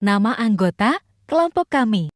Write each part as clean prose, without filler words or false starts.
Nama anggota kelompok kami.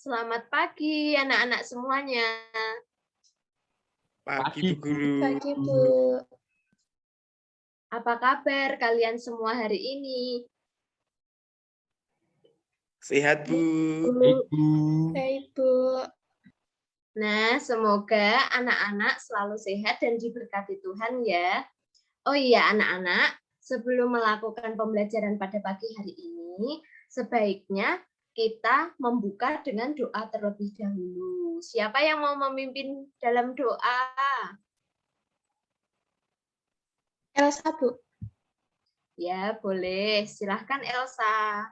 Selamat pagi anak-anak semuanya. Pagi, Bu Guru. Pagi, Bu. Apa kabar kalian semua hari ini? Sehat, Bu. Baik, Bu. Nah, semoga anak-anak selalu sehat dan diberkati Tuhan ya. Oh iya, anak-anak, sebelum melakukan pembelajaran pada pagi hari ini, sebaiknya kita membuka dengan doa terlebih dahulu. Siapa yang mau memimpin dalam doa? Elsa, Bu. Ya, boleh. Silahkan, Elsa.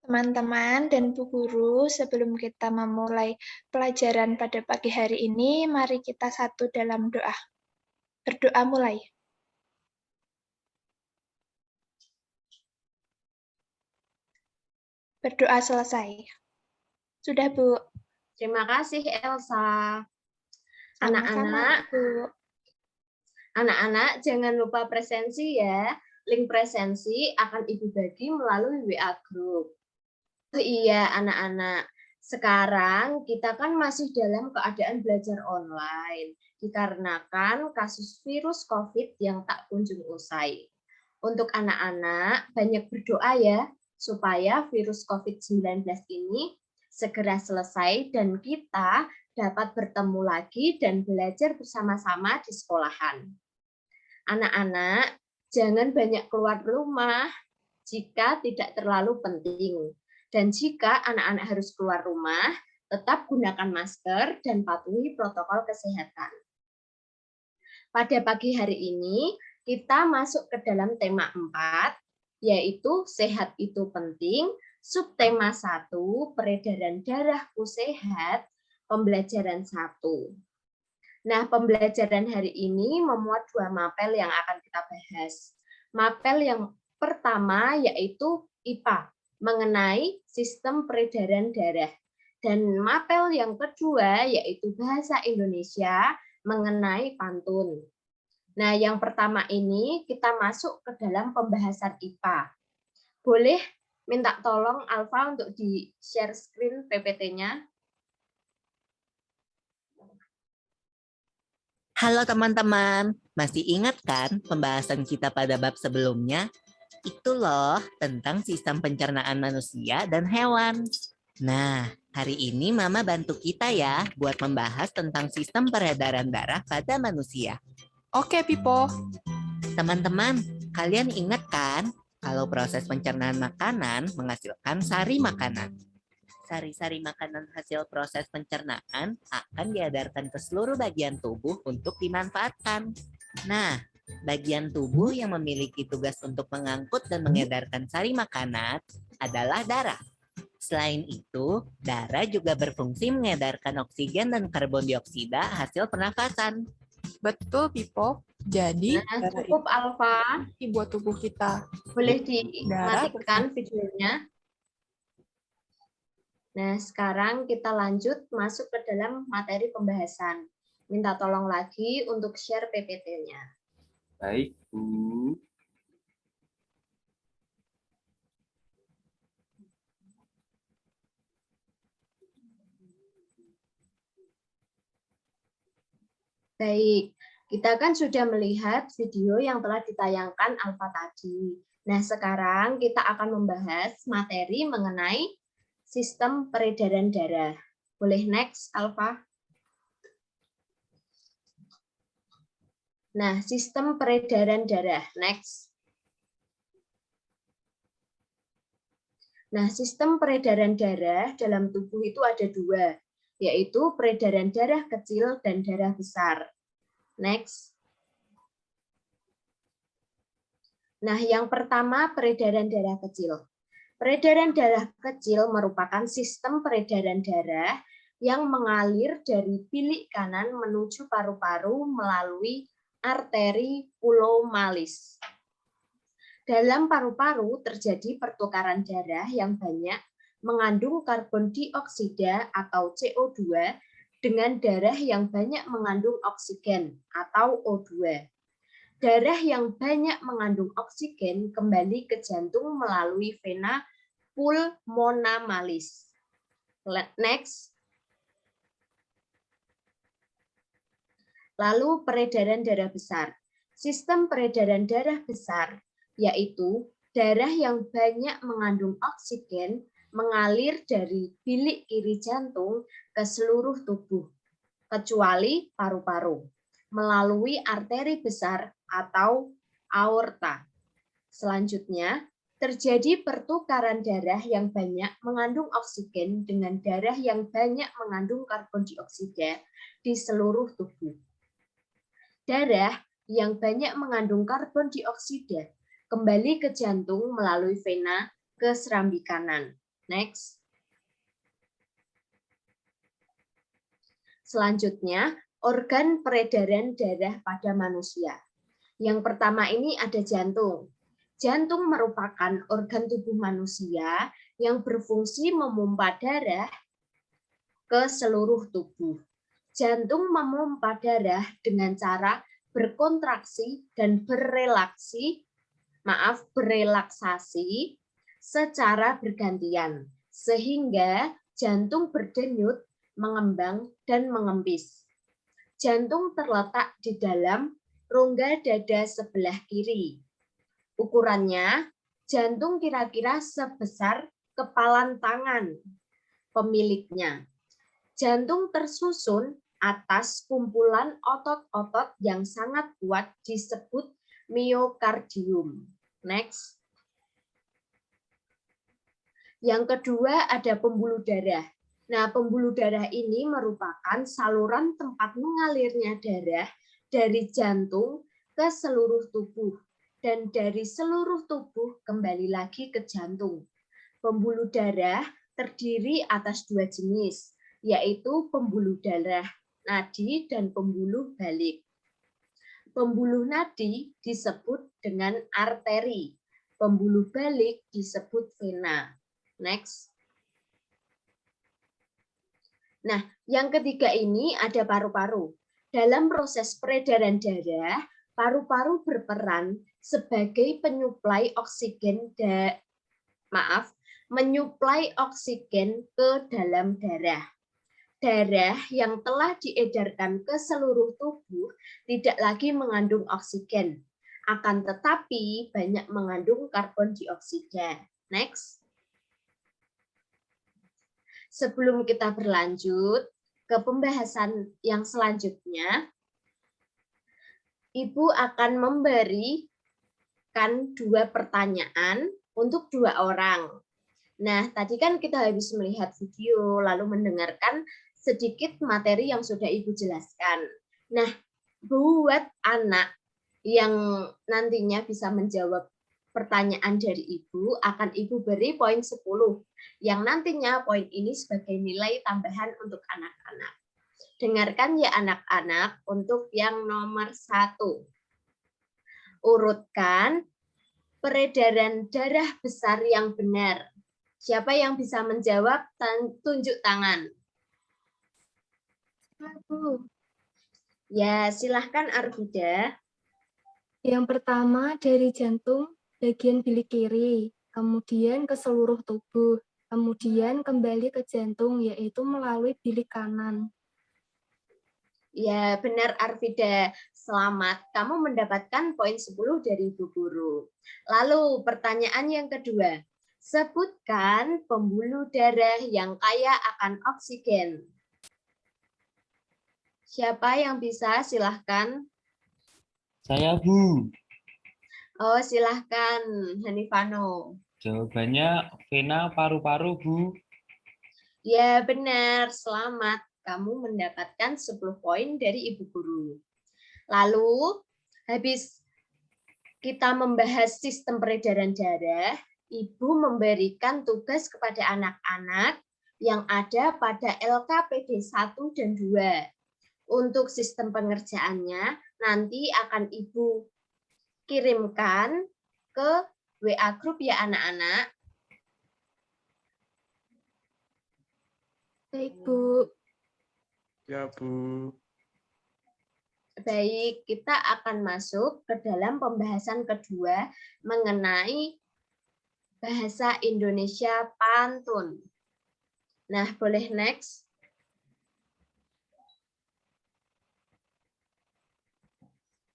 Teman-teman dan Bu Guru, sebelum kita memulai pelajaran pada pagi hari ini, mari kita satu dalam doa. Berdoa mulai. Berdoa selesai. Sudah, Bu. Terima kasih, Elsa. Sama-sama, Bu. Anak-anak, jangan lupa presensi ya. Link presensi akan Ibu bagi melalui WA Group. Oh iya, anak-anak. Sekarang kita kan masih dalam keadaan belajar online, dikarenakan kasus virus COVID yang tak kunjung usai. Untuk anak-anak, banyak berdoa ya, supaya virus COVID-19 ini segera selesai dan kita dapat bertemu lagi dan belajar bersama-sama di sekolahan. Anak-anak, jangan banyak keluar rumah jika tidak terlalu penting. Dan jika anak-anak harus keluar rumah, tetap gunakan masker dan patuhi protokol kesehatan. Pada pagi hari ini, kita masuk ke dalam tema 4, yaitu sehat itu penting, subtema 1, peredaran darahku sehat, pembelajaran 1. Nah, pembelajaran hari ini memuat 2 mapel yang akan kita bahas. Mapel yang pertama yaitu IPA, mengenai sistem peredaran darah. Dan mapel yang kedua yaitu bahasa Indonesia mengenai pantun. Nah, yang pertama ini kita masuk ke dalam pembahasan IPA. Boleh minta tolong Alfa untuk di-share screen PPT-nya? Halo teman-teman, masih ingat kan pembahasan kita pada bab sebelumnya? Itu loh tentang sistem pencernaan manusia dan hewan. Nah, hari ini Mama bantu kita ya buat membahas tentang sistem peredaran darah pada manusia. Oke, Pipo. Teman-teman, kalian ingat kan kalau proses pencernaan makanan menghasilkan sari makanan? Sari-sari makanan hasil proses pencernaan akan diedarkan ke seluruh bagian tubuh untuk dimanfaatkan. Nah, bagian tubuh yang memiliki tugas untuk mengangkut dan mengedarkan sari makanan adalah darah. Selain itu, darah juga berfungsi mengedarkan oksigen dan karbon dioksida hasil pernafasan. Betul, Pipo. Jadi, Nah, cukup Alfa. buat tubuh kita. Boleh dimatikan videonya. Nah, sekarang kita lanjut masuk ke dalam materi pembahasan. Minta tolong lagi untuk share PPT-nya. Baik, Bu. Baik, kita kan sudah melihat video yang telah ditayangkan Alfa tadi. Nah, sekarang kita akan membahas materi mengenai sistem peredaran darah. Boleh next, Alfa? Nah, sistem peredaran darah. Next. Nah, sistem peredaran darah dalam tubuh itu ada 2, yaitu peredaran darah kecil dan darah besar. Next. Nah, yang pertama peredaran darah kecil. Peredaran darah kecil merupakan sistem peredaran darah yang mengalir dari bilik kanan menuju paru-paru melalui arteri pulomalis. Dalam paru-paru terjadi pertukaran darah yang banyak mengandung karbon dioksida atau CO2 dengan darah yang banyak mengandung oksigen atau O2. Darah yang banyak mengandung oksigen kembali ke jantung melalui vena pulmonamalis. Next. Lalu peredaran darah besar. Sistem peredaran darah besar yaitu darah yang banyak mengandung oksigen mengalir dari bilik kiri jantung ke seluruh tubuh, kecuali paru-paru, melalui arteri besar atau aorta. Selanjutnya, terjadi pertukaran darah yang banyak mengandung oksigen dengan darah yang banyak mengandung karbon dioksida di seluruh tubuh. Darah yang banyak mengandung karbon dioksida kembali ke jantung melalui vena ke serambi kanan. Next. Selanjutnya, organ peredaran darah pada manusia. Yang pertama ini ada jantung. Jantung merupakan organ tubuh manusia yang berfungsi memompa darah ke seluruh tubuh. Jantung memompa darah dengan cara berkontraksi dan berelaksasi secara bergantian, sehingga jantung berdenyut, mengembang, dan mengempis. Jantung terletak di dalam rongga dada sebelah kiri. Ukurannya, jantung kira-kira sebesar kepalan tangan pemiliknya. Jantung tersusun atas kumpulan otot-otot yang sangat kuat disebut miokardium. Next. Yang kedua ada pembuluh darah. Nah, pembuluh darah ini merupakan saluran tempat mengalirnya darah dari jantung ke seluruh tubuh dan dari seluruh tubuh kembali lagi ke jantung. Pembuluh darah terdiri atas dua jenis, yaitu pembuluh darah nadi dan pembuluh balik. Pembuluh nadi disebut dengan arteri, pembuluh balik disebut vena. Next. Nah, yang ketiga ini ada paru-paru. Dalam proses peredaran darah, paru-paru berperan sebagai penyuplai oksigen menyuplai oksigen ke dalam darah. Darah yang telah diedarkan ke seluruh tubuh tidak lagi mengandung oksigen, akan tetapi banyak mengandung karbon dioksida. Next. Sebelum kita berlanjut ke pembahasan yang selanjutnya, Ibu akan memberikan dua pertanyaan untuk dua orang. Nah, tadi kan kita habis melihat video, lalu mendengarkan sedikit materi yang sudah Ibu jelaskan. Nah, buat anak yang nantinya bisa menjawab pertanyaan dari Ibu, akan Ibu beri poin 10, yang nantinya poin ini sebagai nilai tambahan untuk anak-anak. Dengarkan ya anak-anak untuk yang nomor 1. Urutkan peredaran darah besar yang benar. Siapa yang bisa menjawab, tunjuk tangan. Aku. Ya, silahkan Arvida. Yang pertama dari jantung bagian bilik kiri, kemudian ke seluruh tubuh, kemudian kembali ke jantung yaitu melalui bilik kanan. Ya, benar Arvida. Selamat, kamu mendapatkan poin 10 dari Ibu Guru. Lalu pertanyaan yang kedua. Sebutkan pembuluh darah yang kaya akan oksigen. Siapa yang bisa? Silahkan. Saya, Bu. Oh, silahkan Hanifano. Jawabannya vena paru-paru, Bu. Ya, benar. Selamat. Kamu mendapatkan 10 poin dari Ibu Guru. Lalu, habis kita membahas sistem peredaran darah, Ibu memberikan tugas kepada anak-anak yang ada pada LKPD 1 dan 2. Untuk sistem pengerjaannya nanti akan Ibu kirimkan ke WA Group ya anak-anak. Baik, Bu. Ya, Bu. Baik, kita akan masuk ke dalam pembahasan kedua mengenai bahasa Indonesia pantun. Nah, boleh next.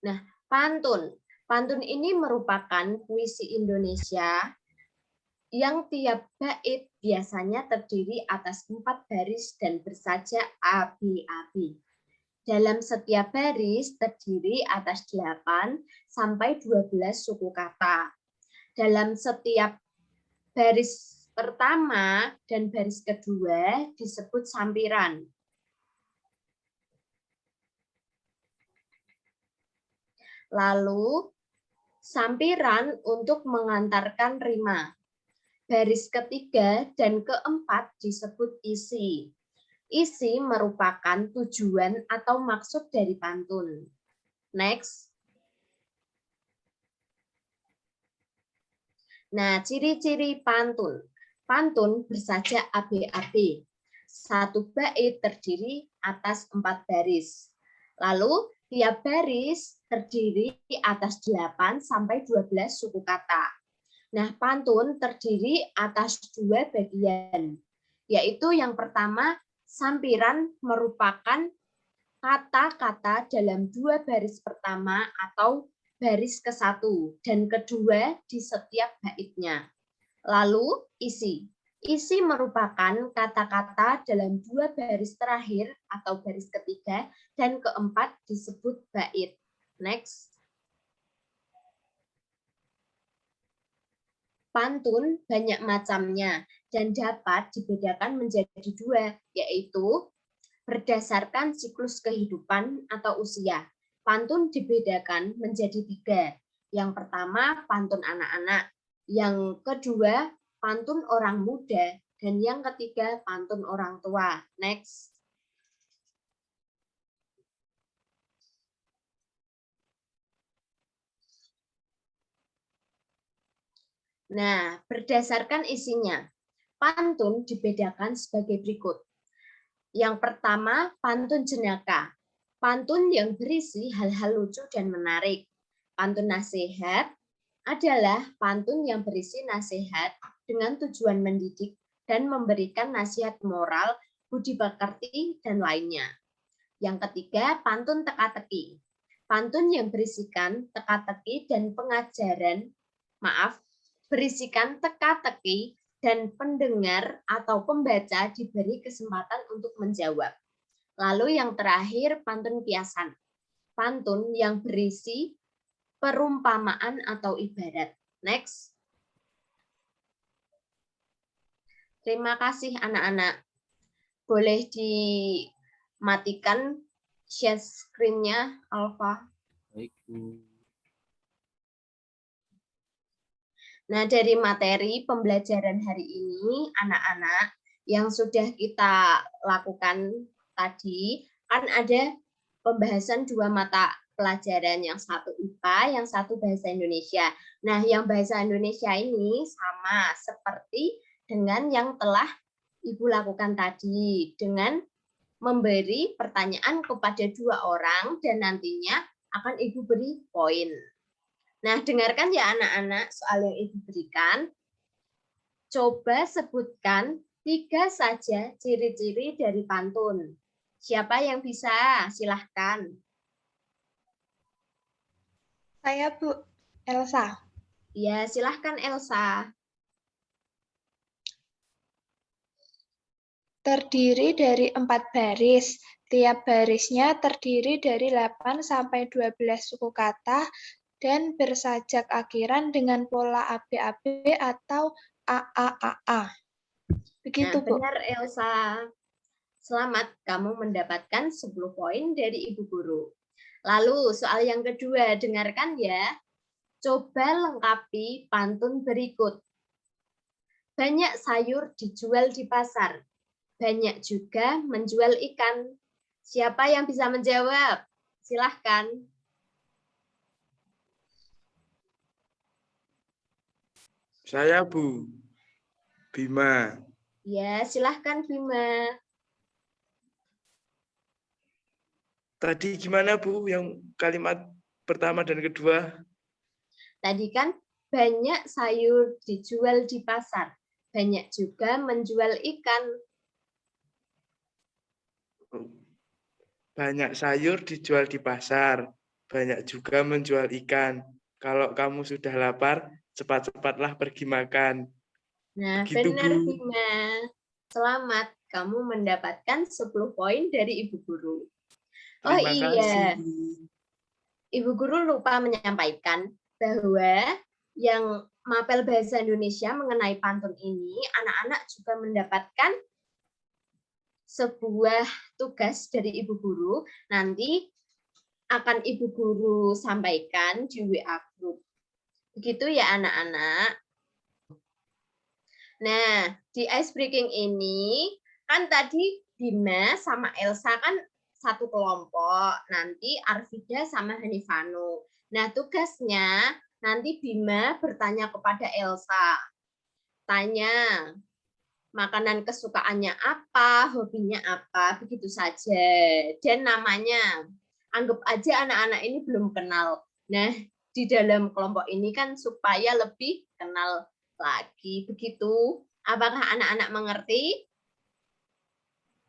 Nah, pantun. Pantun ini merupakan puisi Indonesia yang tiap bait biasanya terdiri atas 4 baris dan bersajak abi-abi. Dalam setiap baris terdiri atas 8 sampai 12 suku kata. Dalam setiap baris pertama dan baris kedua disebut sampiran. Lalu sampiran untuk mengantarkan rima. Baris ketiga dan keempat disebut isi. Isi merupakan tujuan atau maksud dari pantun. Next. Nah, ciri-ciri pantun. Pantun bersajak AB-AB. Satu bait terdiri atas 4 baris. Lalu, tiap baris terdiri atas 8 sampai 12 suku kata. Nah, pantun terdiri atas 2 bagian, yaitu yang pertama, sampiran merupakan kata-kata dalam 2 baris pertama atau baris ke-1 dan kedua di setiap baitnya. Lalu isi. Isi merupakan kata-kata dalam 2 baris terakhir atau baris ketiga dan keempat disebut bait. Next. Pantun banyak macamnya dan dapat dibedakan menjadi 2, yaitu berdasarkan siklus kehidupan atau usia. Pantun dibedakan menjadi 3. Yang pertama, pantun anak-anak. Yang kedua, pantun orang muda. Dan yang ketiga, pantun orang tua. Next. Nah, berdasarkan isinya, pantun dibedakan sebagai berikut. Yang pertama, pantun jenaka. Pantun yang berisi hal-hal lucu dan menarik. Pantun nasihat adalah pantun yang berisi nasihat dengan tujuan mendidik dan memberikan nasihat moral, budi pekerti, dan lainnya. Yang ketiga, pantun teka-teki. Pantun yang berisikan teka-teki dan berisikan teka-teki dan pendengar atau pembaca diberi kesempatan untuk menjawab. Lalu yang terakhir, pantun kiasan. Pantun yang berisi perumpamaan atau ibarat. Next. Terima kasih anak-anak. Boleh dimatikan share screen-nya, Alfa. Baik, Bu. Nah, dari materi pembelajaran hari ini, anak-anak yang sudah kita lakukan tadi, kan ada pembahasan 2 mata pelajaran, yang satu IPA, yang satu bahasa Indonesia. Nah, yang bahasa Indonesia ini sama seperti dengan yang telah Ibu lakukan tadi, dengan memberi pertanyaan kepada 2 orang dan nantinya akan Ibu beri poin. Nah, dengarkan ya anak-anak soal yang Ibu berikan. Coba sebutkan 3 saja ciri-ciri dari pantun. Siapa yang bisa? Silahkan. Saya, Bu. Elsa. Ya, silahkan Elsa. Terdiri dari 4 baris. Tiap barisnya terdiri dari 8 sampai 12 suku kata dan bersajak akhiran dengan pola AB-AB atau AAAA. Begitu, Nah, Bu. benar Elsa. Selamat, kamu mendapatkan 10 poin dari Ibu Guru. Lalu soal yang kedua, dengarkan ya. Coba lengkapi pantun berikut. Banyak sayur dijual di pasar. Banyak juga menjual ikan. Siapa yang bisa menjawab? Silahkan. Saya Bu. Bima. Ya, silahkan Bima. Tadi gimana Bu yang kalimat pertama dan kedua? Tadi kan banyak sayur dijual di pasar. Banyak juga menjual ikan. Banyak sayur dijual di pasar. Banyak juga menjual ikan. Kalau kamu sudah lapar, cepat-cepatlah pergi makan. Nah, Begitu, benar Bu. Bima. Selamat, kamu mendapatkan 10 poin dari Ibu Guru. Oh Terima kasih, iya, Bu. Ibu Guru lupa menyampaikan bahwa yang mapel bahasa Indonesia mengenai pantun ini, anak-anak juga mendapatkan sebuah tugas dari Ibu Guru. Nanti akan Ibu Guru sampaikan di WA Group. Begitu ya anak-anak. Nah, di ice breaking ini, kan tadi Bima sama Elsa kan satu kelompok, nanti Arvida sama Hanifano. Nah, tugasnya nanti Bima bertanya kepada Elsa. Tanya, makanan kesukaannya apa, hobinya apa, begitu saja. Dan namanya, anggap aja anak-anak ini belum kenal. Nah, di dalam kelompok ini kan supaya lebih kenal lagi. Begitu. Apakah anak-anak mengerti?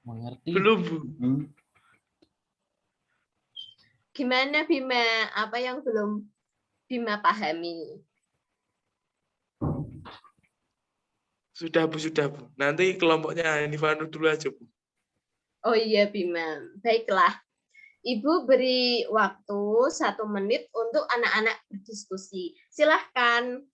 Mengerti? Belum, Bu. Gimana Bima? Apa yang belum Bima pahami? Sudah, Bu, sudah, Bu. Nanti kelompoknya Hanifano dulu aja, Bu. Oh iya Bima. Baiklah. Ibu beri waktu 1 menit untuk anak-anak berdiskusi. Silahkan.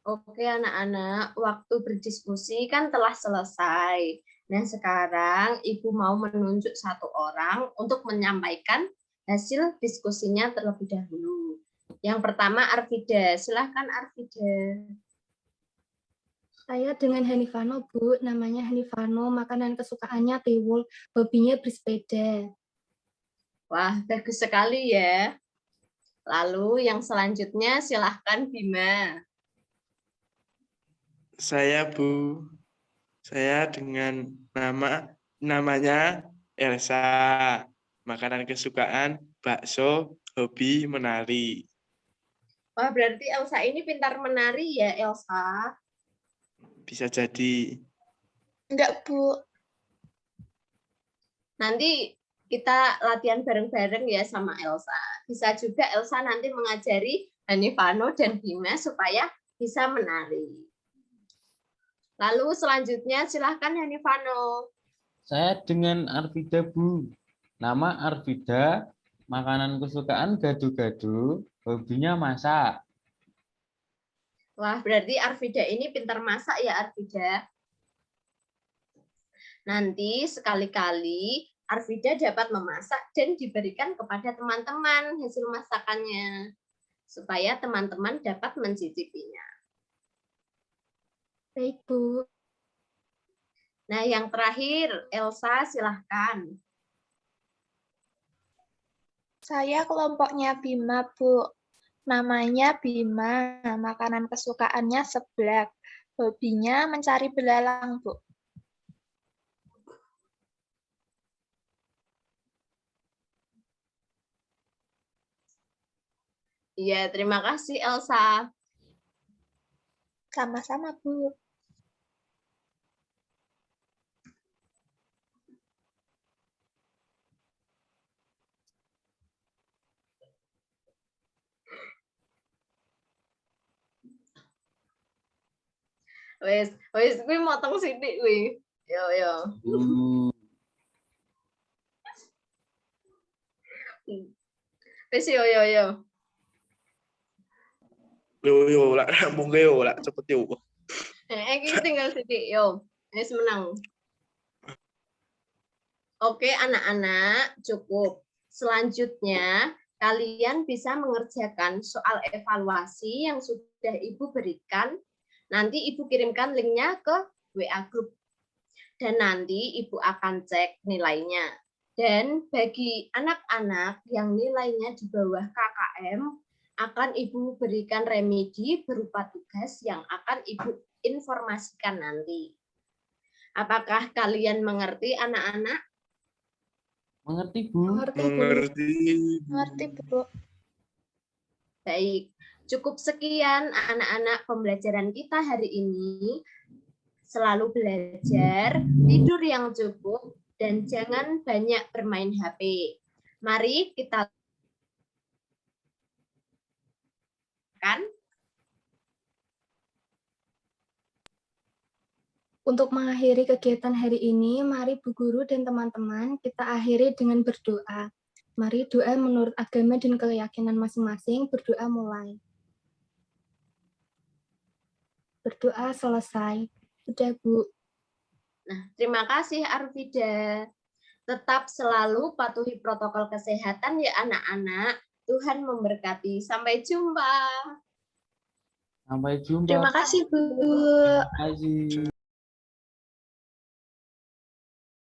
Oke anak-anak, waktu berdiskusi kan telah selesai. Nah sekarang Ibu mau menunjuk 1 orang untuk menyampaikan hasil diskusinya terlebih dahulu. Yang pertama Arvida, silahkan Arvida. Saya dengan Hanifano, Bu. Namanya Hanifano, makanan kesukaannya tiwul, hobinya bersepeda. Wah, bagus sekali ya. Lalu yang selanjutnya silahkan Bima. Saya, Bu. Saya dengan namanya Elsa. Makanan kesukaan bakso, hobi menari. Wah, berarti Elsa ini pintar menari ya, Elsa? Bisa jadi. Enggak, Bu. Nanti kita latihan bareng-bareng ya sama Elsa. Bisa juga Elsa nanti mengajari Hanifano dan Bima supaya bisa menari. Lalu selanjutnya silahkan Hanifano. Saya dengan Arvida, Bu. Nama Arvida, makanan kesukaan gado-gado, hobinya masak. Wah, berarti Arvida ini pintar masak ya, Arvida. Nanti sekali-kali Arvida dapat memasak dan diberikan kepada teman-teman hasil masakannya. Supaya teman-teman dapat mencicipinya. Baik, Bu. Nah, yang terakhir, Elsa, silahkan. Saya kelompoknya Bima, Bu. Namanya Bima, makanan kesukaannya seblak. Hobinya mencari belalang, Bu. Iya, terima kasih Elsa. Sama-sama, Bu. Wes kuwi motong sithik kuwi. Yo. Wes yo. Yo, lah, rampung yo, lah, cepet yo. Iki tinggal sithik yo. Wes menang. Oke, anak-anak, cukup. Selanjutnya, kalian bisa mengerjakan soal evaluasi yang sudah Ibu berikan. Nanti Ibu kirimkan linknya ke WA Group. Dan nanti Ibu akan cek nilainya. Dan bagi anak-anak yang nilainya di bawah KKM, akan Ibu berikan remedi berupa tugas yang akan Ibu informasikan nanti. Apakah kalian mengerti, anak-anak? Mengerti, Bu? Mengerti, Bu. Mengerti. Ngerti, Bu. Baik, cukup sekian anak-anak pembelajaran kita hari ini. Selalu belajar, tidur yang cukup, dan jangan banyak bermain HP. Mari kita kan. Untuk mengakhiri kegiatan hari ini, mari Bu Guru dan teman-teman kita akhiri dengan berdoa. Mari doa menurut agama dan keyakinan masing-masing, berdoa mulai. Berdoa selesai. Sudah, Bu. Nah, terima kasih Arvida. Tetap selalu patuhi protokol kesehatan ya anak-anak. Tuhan memberkati. Sampai jumpa. Sampai jumpa. Terima kasih, Bu. Terima kasih.